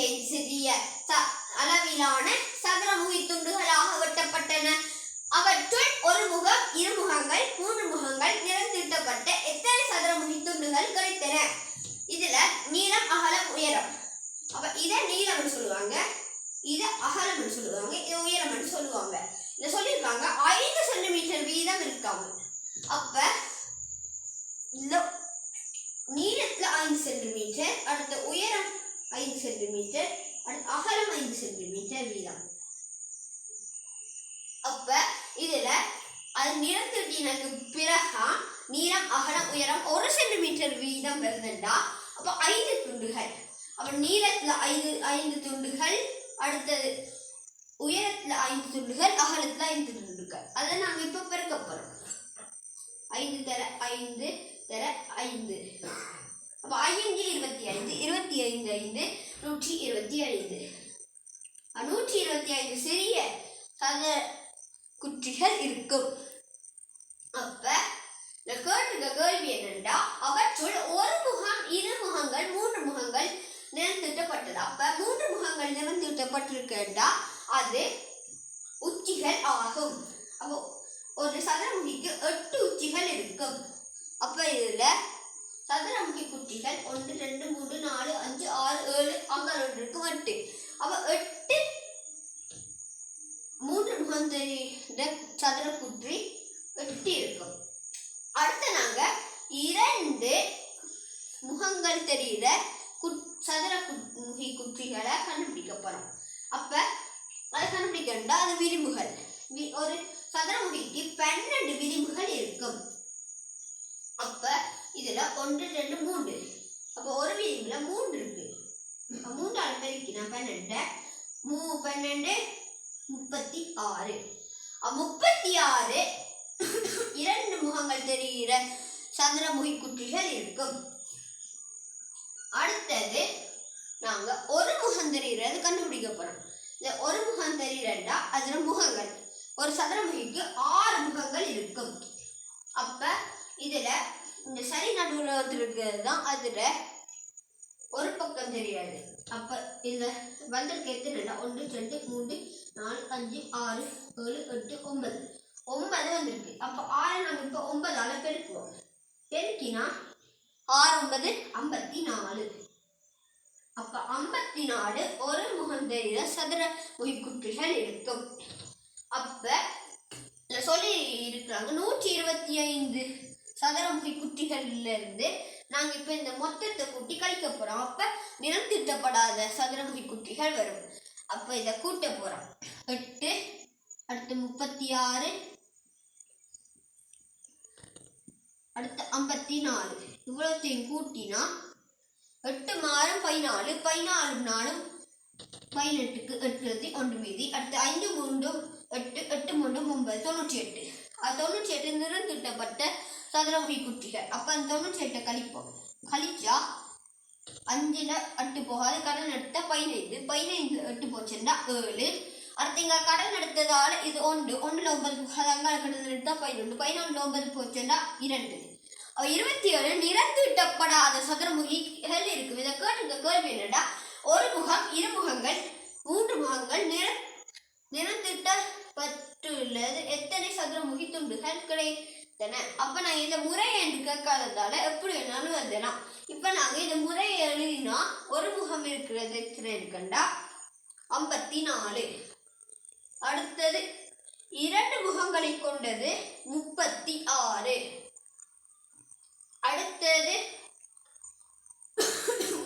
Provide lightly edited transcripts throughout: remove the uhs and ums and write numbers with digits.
25 சிறிய அளவிலான சதுரமுகி துண்டுகளாக வெட்டப்பட்டன. அவற்றுள் ஒரு முகம், இரு முகங்கள், மூன்று முகங்கள் நிறம் தீட்டப்பட்ட எத்தனை சதுரமுகி துண்டுகள் கிடைத்தன? இதுல நீளம், அகலம், உயரம். அப்ப இத நீளம்னு சொல்லுவாங்க, இத அகலம்னு சொல்லுவாங்க, இத உயரம்னு சொல்லுவாங்க. இத சொல்லியிருக்காங்க 5 சென்டிமீட்டர் வீதம் இருக்காங்க. அப்ப நீளத்துல 5 சென்டிமீட்டர், அடுத்த உயரம் 5 சென்டிமீட்டர், அடுத்த அகலம் 5 சென்டிமீட்டர் வீதம். அப்ப இதுல அது நிறம் தீட்டினதுக்கு பிறகு நீளம், அகலம், உயரம் 1 சென்டிமீட்டர் வீதம் வருதுண்டா அப்ப 5 துண்டுகள். அப்ப நீளத்துல 5 துண்டுகள், அடுத்தது உயரத்துல 5 துண்டுகள், அகலத்துல 5 துண்டுகள். அதை நாங்க இப்ப பெருக்க போறோம். 5 தர 5 தர 5. அப்ப 5 25, 25 5 125. 125 சிறிய சதுர குற்றிகள் இருக்கும். அப்ப இந்த கேள்வி என்னன்னா, அவற்றுள் ஒரு முகம், இரு முகங்கள், மூன்று முகங்கள் நிறம் தீட்டப்பட்டது. அப்ப மூன்று முகங்கள் நிறம் தீட்டப்பட்டிருக்கா அது உச்சிகள் ஆகும். அப்போ ஒரு சதுரமுகிக்கு 8 உச்சிகள் இருக்கும். அப்ப இதுல சதுரமுகி குற்றிகள் 1 2 3 4 5 6 7 அங்க 2 இருக்கு 8. அப்ப 8 மூன்று முகம் தெரிந்த சதுர குற்றி 8 இருக்கும். அடுத்து நாங்க 2 முகங்கள் தெரிகிற சதுர முகி குற்றிகளை கண்டுபிடிக்க போறோம். அப்ப அதை கண்டுபிடிக்கணும்னா அது விளிம்புகள். ஒரு சதுரமுகிக்கு 12 விளிம்புகள் இருக்கும். அப்ப இதுல 1 2 3. அப்ப ஒரு விளிம்புல 3 இருக்கு. 3ஆல பெருக்கினா 12 12 36. 36 2 முகங்கள் தெரிகிற சதுரமுகி குற்றிகள் இருக்கும். அடுத்தது நாங்க ஒரு முகம் தெரிகிறது கண்டுபிடிக்க போறோம். இந்த ஒரு முகம் தெரிகிறா அதுல முகங்கள். ஒரு சதுரமுகிக்கு 6 முகங்கள் இருக்கும். அப்ப இதுல இந்த சரி நடுவுல இருக்கிறது தான் அதுல ஒரு பக்கம் தெரியாது. அப்ப இதுல வந்திருக்க எத்தனை 1 2 3 4 5 6 7 8 9 9 வந்திருக்கு. அப்ப 6 நாங்க இப்ப 9ஆல பெருக்குவோம். பெருக்கினா 6 9 54. அப்ப 54 ஒரு முகம் தெரிகிற சதுர முகி குற்றிகள் இருக்கும். அப்ப சொல்லி இருக்கிறாங்க 125 சதுரமுகி குற்றிகள்ல இருந்து நாங்க இப்ப இந்த மொத்தத்தை கூட்டி கழிக்க போறோம். அப்ப நிறம் தீட்டப்படாத சதுரமுகி குற்றிகள் வரும். அப்ப இத கூட்ட போறோம். 8 அடுத்து 36 அடுத்து 54. இவ்வளத்தையும் கூட்டினா 8 மாறும் 14 14 நாளும் 18க்கு 8 1 மீதி. அடுத்து 5 3 8 8 3 9 98. 98 நிறம் தீட்டப்பட்ட சதுரமுகி குற்றிகள். அப்ப அந்த 98 கழிப்போம். கழிச்சா 5ல 8 போகாது, கடன் எடுத்த 15 15 8 போச்சுன்னா 7. அடுத்து இங்க கடன் எடுத்ததால இது 1 1ல 9 போகாது, அங்க கடன் எடுத்தா 11 11ல 9 போச்சுன்னா 2. 27 நிறம் தீட்டப்படாத சதுரமுகிகள் இருக்கு. இதை கேட்டு கேள்வி என்னடா, ஒரு முகம், இரு முகங்கள், மூன்று முகங்கள் நிறம் தீட்டப்பட்டுள்ளது எத்தனை சதுரமுகி துண்டுகள் கிடைத்தன? அப்ப நான் இந்த முறை என்று கேட்காததால எப்படி வேணாலும் எழுதலாம். இப்ப நாங்க இந்த முறையை எழுதினா ஒரு முகம் இருக்கிறது எத்தனை இருக்குண்டா 54. அடுத்தது 2 முகங்களை கொண்டது 36. அடுத்தது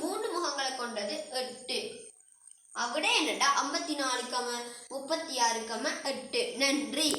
3 முகங்களை கொண்டது 8. அப்படியே என்னடா 54, 36, 8. நன்றி.